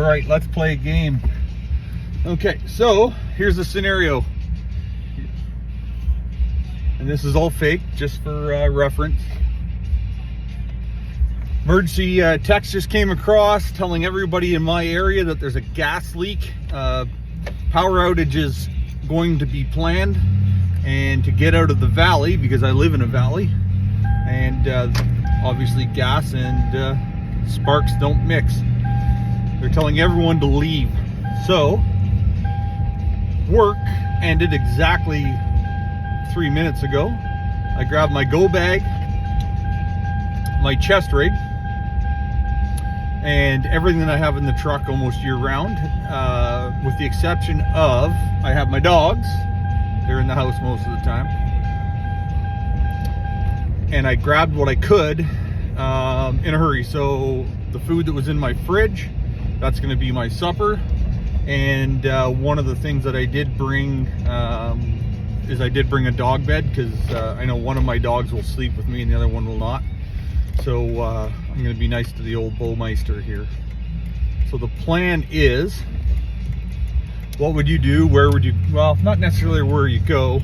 right, let's play a game. Okay, so here's the scenario. And this is all fake, just for reference. Emergency text just came across telling everybody in my area that there's a gas leak. Power outage is going to be planned, and to get out of the valley, because I live in a valley, and obviously gas and sparks don't mix. They're telling everyone to leave. So work ended exactly 3 minutes ago. I grabbed my go bag, my chest rig, and everything that I have in the truck almost year round, with the exception of I have my dogs. They're in the house most of the time. And I grabbed what I could in a hurry. So the food that was in my fridge, that's going to be my supper. And one of the things that I did bring is I did bring a dog bed, because I know one of my dogs will sleep with me and the other one will not. So I'm going to be nice to the old Bowmeister here. So the plan is, what would you do? Where would you, well, not necessarily where you go.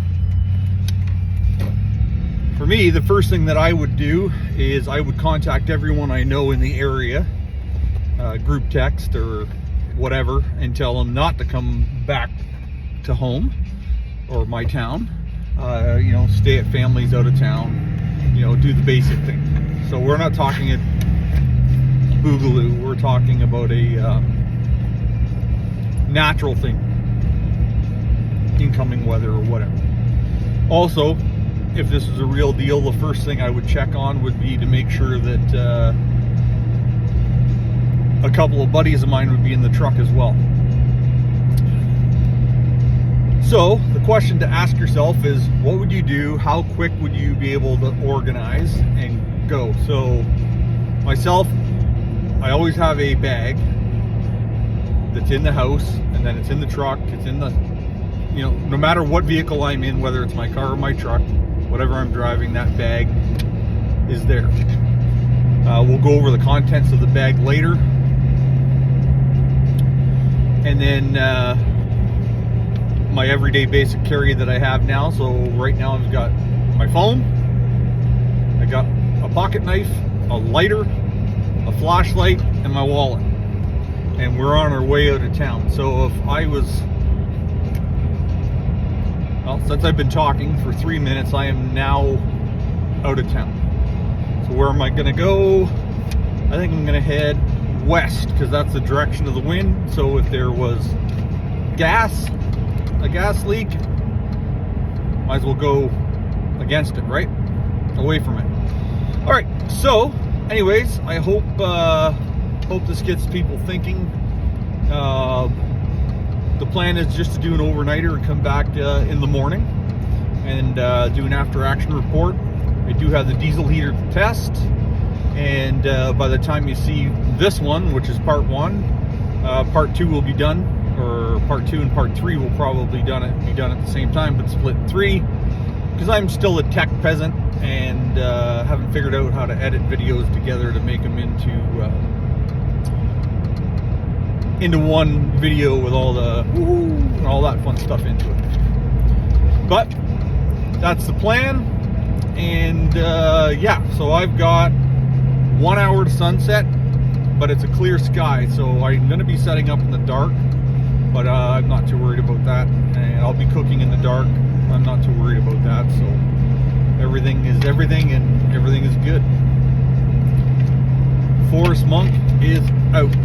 For me, the first thing that I would do is I would contact everyone I know in the area, group text or whatever, and tell them not to come back to home or my town. You know, stay at families out of town, you know, do the basic thing. So we're not talking a boogaloo, we're talking about a natural thing, incoming weather or whatever. Also, if this is a real deal, the first thing I would check on would be to make sure that a couple of buddies of mine would be in the truck as well. So the question to ask yourself is, what would you do? How quick would you be able to organize and go? So myself, I always have a bag that's in the house, and then it's in the truck, it's in the, you know, no matter what vehicle I'm in, whether it's my car or my truck, whatever I'm driving, that bag is there. We'll go over the contents of the bag later. And then my everyday basic carry that I have now. So right now I've got my phone, I got a pocket knife, a lighter, a flashlight, and my wallet. And we're on our way out of town. So if I was, well, since I've been talking for 3 minutes, I am now out of town. So where am I gonna go? I think I'm gonna head west, because that's the direction of the wind. So if there was a gas leak, might as well go against it, right? Away from it. All right, so anyways, I hope this gets people thinking. The plan is just to do an overnighter and come back in the morning and do an after action report. I do have the diesel heater to test, and by the time you see this one, which is part one, part two will be done, or part two and part three will probably be done at the same time, but split in three, because I'm still a tech peasant and haven't figured out how to edit videos together to make them into one video with all the woohoo and all that fun stuff into it. But that's the plan. And yeah, so I've got 1 hour to sunset, but it's a clear sky, so I'm going to be setting up in the dark, but I'm not too worried about that. And I'll be cooking in the dark. I'm not too worried about that. So everything is everything, and everything is good. Forest Monk is out.